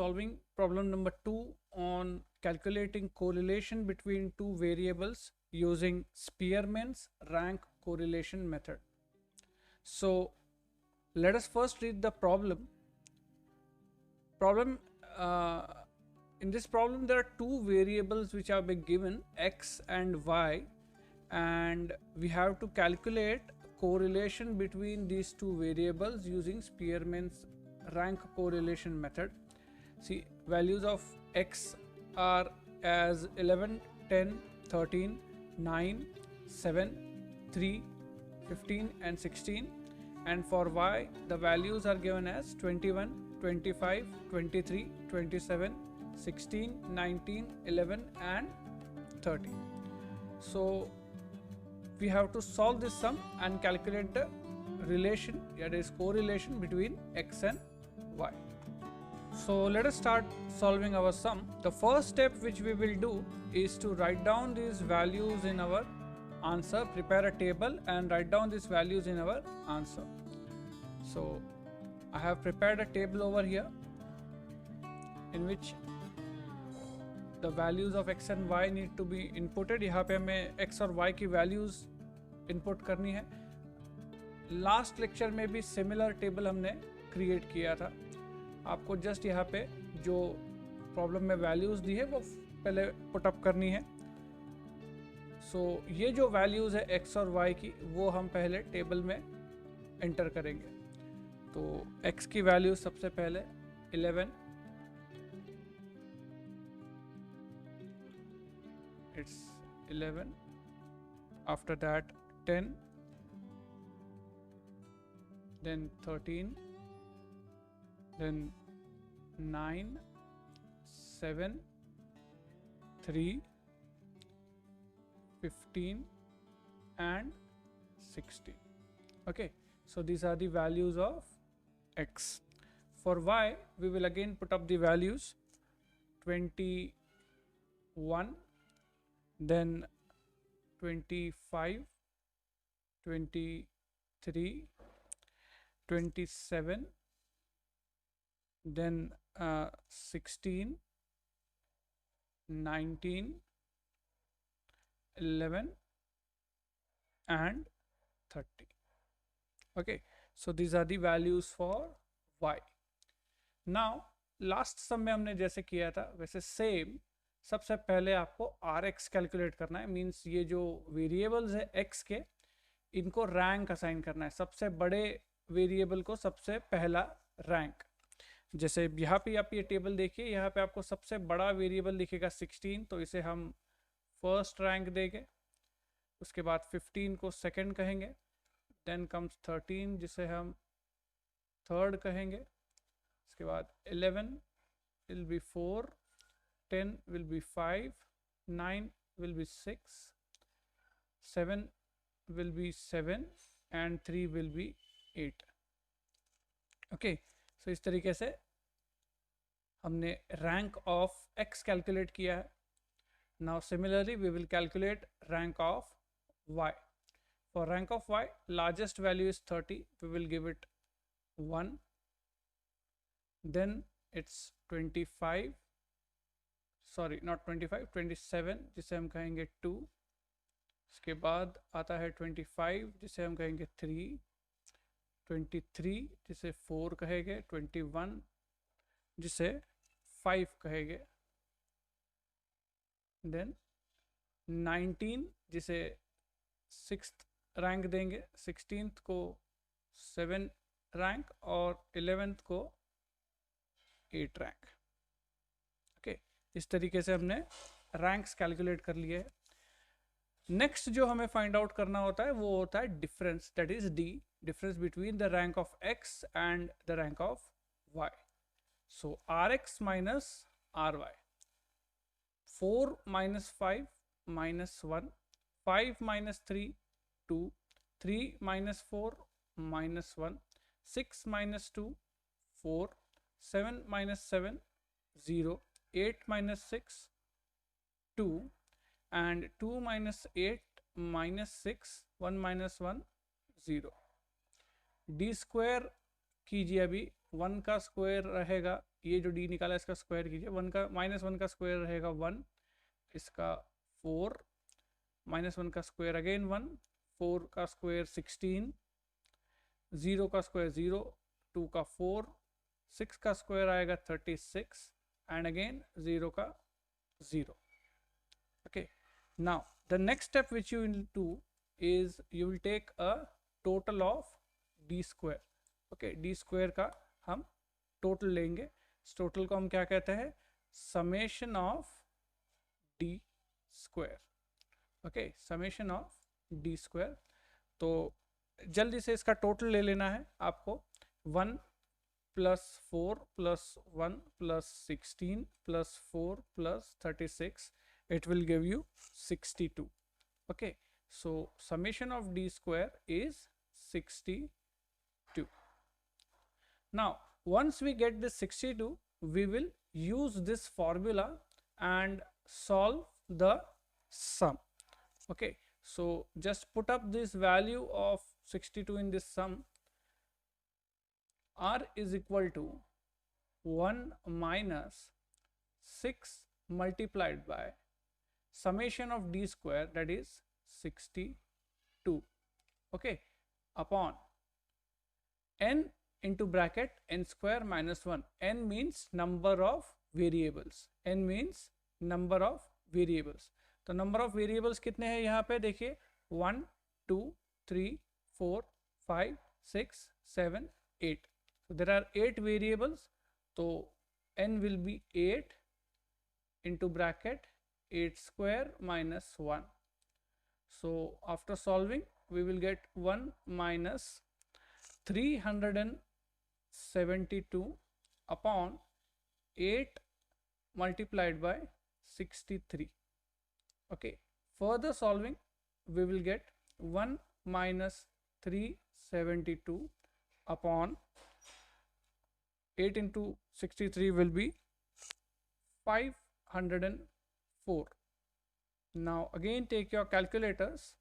solving problem number 2 on calculating correlation between two variables using Spearman's rank correlation method. So let us first read the problem. Uh, in this problem there are two variables which are being given, x and y, and we have to calculate correlation between these two variables using Spearman's rank correlation method. See, values of x are as 11, 10, 13, 9, 7, 3, 15 and 16, and for y the values are given as 21, 25, 23, 27, 16, 19, 11 and 30. So we have to solve this sum and calculate the relation, that is correlation between x and y. So let us start solving our sum. The first step which we will do is to write down these values in our answer, prepare a table and write down these values in our answer. So I have prepared a table over here in which the values of x and y need to be inputted. यहाँ पे हमें x और y की values input करनी है. Last lecture में भी similar table हमने क्रिएट किया था. आपको जस्ट यहाँ पे जो प्रॉब्लम में वैल्यूज़ दी है वो पहले पुटअप करनी है. सो ये जो वैल्यूज़ है x और y की वो हम पहले टेबल में एंटर करेंगे. तो x की वैल्यू सबसे पहले 11, it's 11, after that 10, then 13, then 9, 7, 3, 15 and 16. Okay, so these are the values of x. For y we will again put up the values 21, then 25, 23, 27, then 16, 19, 11 and 30. Okay, so these are the values for y. Now last sum में हमने जैसे किया था वैसे same सबसे पहले आपको Rx calculate करना है. मींस ये जो वेरिएबल्स है x के, इनको रैंक असाइन करना है. सबसे बड़े वेरिएबल को सबसे पहला रैंक. जैसे यहाँ पे आप ये टेबल देखिए, यहाँ पे आपको सबसे बड़ा वेरिएबल दिखेगा 16, तो इसे हम फर्स्ट रैंक देंगे. उसके बाद 15 को सेकंड कहेंगे. देन कम्स 13 जिसे हम थर्ड कहेंगे. उसके बाद 11 will be 4, 10 will be 5, 9 will be 6, 7 will be 7 and 3 will be 8. Okay, so इस तरीके से हमने rank of x calculate किया है. Now similarly we will calculate rank of y. For rank of y, largest value is 30, we will give it 1, then it's 25, sorry not 25, 27 जिसे हम कहेंगे 2. उसके बाद आता है 25 जिसे हम कहेंगे 3, 23 जिसे 4 कहेंगे, 21 जिसे 5 कहेंगे, देन 19 जिसे 6th रैंक देंगे, 16th को 7 रैंक और 11th को 8 रैंक. इस तरीके से हमने रैंक्स कैलकुलेट कर लिए. नेक्स्ट जो हमें फाइंड आउट करना होता है वो होता है difference, that is D, difference between the rank of X and the rank of Y. So R X minus R Y. 4 minus 5 minus 1, 5 minus 3 2, 3 minus 4 minus 1, 6 minus 2 4, 7 minus 7 0, 8 minus 6 2 and 2 minus 8 minus 6, 1 minus 1 0. D square कीजिए. अभी 1 का square रहेगा ये जो d निकाला इसका square कीजिए, 1 का -1 का स्क्वायर रहेगा 1, इसका 4, -1 का स्क्वायर अगेन 1, 4 का स्क्वायर 16, 0 का स्क्वायर 0, 2 का 4, 6 का स्क्वायर आएगा 36 एंड अगेन 0 का 0. Okay, now the next step which you will do is you will take a total of d square. Okay, d square का हम total लेंगे. इस total को हम क्या कहते हैं? Summation of d square. Okay, summation of d square. तो जल्दी से इसका total ले लेना है आपको. 1 plus 4 plus 1 plus 16 plus 4 plus 36, it will give you 62. Okay, so summation of d square is 62. Now once we get this 62, we will use this formula and solve the sum. Okay, so just put up this value of 62 in this sum. R is equal to 1 minus 6 multiplied by summation of d square, that is 62. Okay, upon n into bracket n square minus 1. n means number of variables. n means number of variables. तो number of variables कितने हैं यहाँ पे देखिए, 1 2 3 4 5 6 7 8. So there are 8 variables. तो n will be 8 into bracket 8 square minus 1. So after solving we will get 1 minus 372 upon 8 multiplied by 63. Okay, further solving we will get 1 minus 372 upon 8 into 63 will be 504. Now again take your calculators.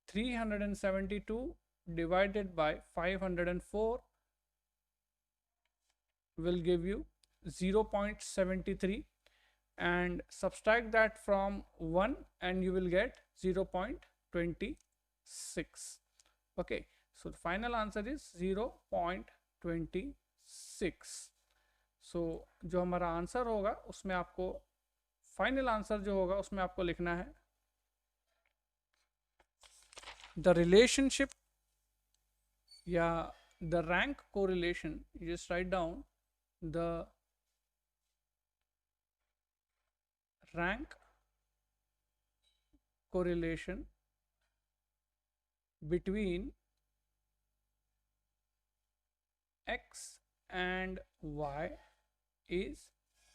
372 divided by 504 will give you 0.73, and subtract that from 1 and you will get 0.26. Okay, so the final answer is 0.26. सो जो हमारा answer होगा उसमें आपको final answer जो होगा उसमें आपको लिखना है द रिलेशनशिप या the rank correlation. You just write down the rank correlation between x and y is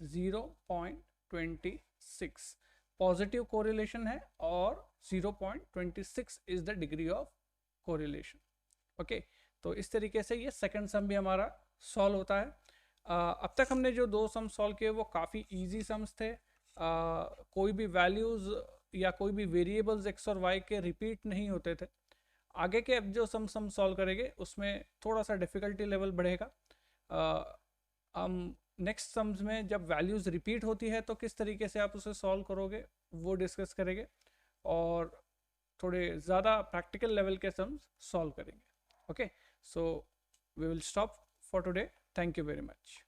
0.26. Positive correlation है और 0.26 is the degree of correlation. Okay, तो इस तरीके से ये सेकंड सम भी हमारा सॉल्व होता है. अब तक हमने जो दो सम सॉल्व किए वो काफ़ी इजी सम्स थे. कोई भी वैल्यूज़ या कोई भी वेरिएबल्स एक्स और वाई के रिपीट नहीं होते थे. आगे के अब जो सम सॉल्व करेंगे उसमें थोड़ा सा डिफ़िकल्टी लेवल बढ़ेगा. हम नेक्स्ट सम्स में जब वैल्यूज़ रिपीट होती है तो किस तरीके से आप उसे सॉल्व करोगे वो डिस्कस करेंगे, और थोड़े ज़्यादा प्रैक्टिकल लेवल के सम्स सॉल्व करेंगे. Okay, so we will stop for today. Thank you very much.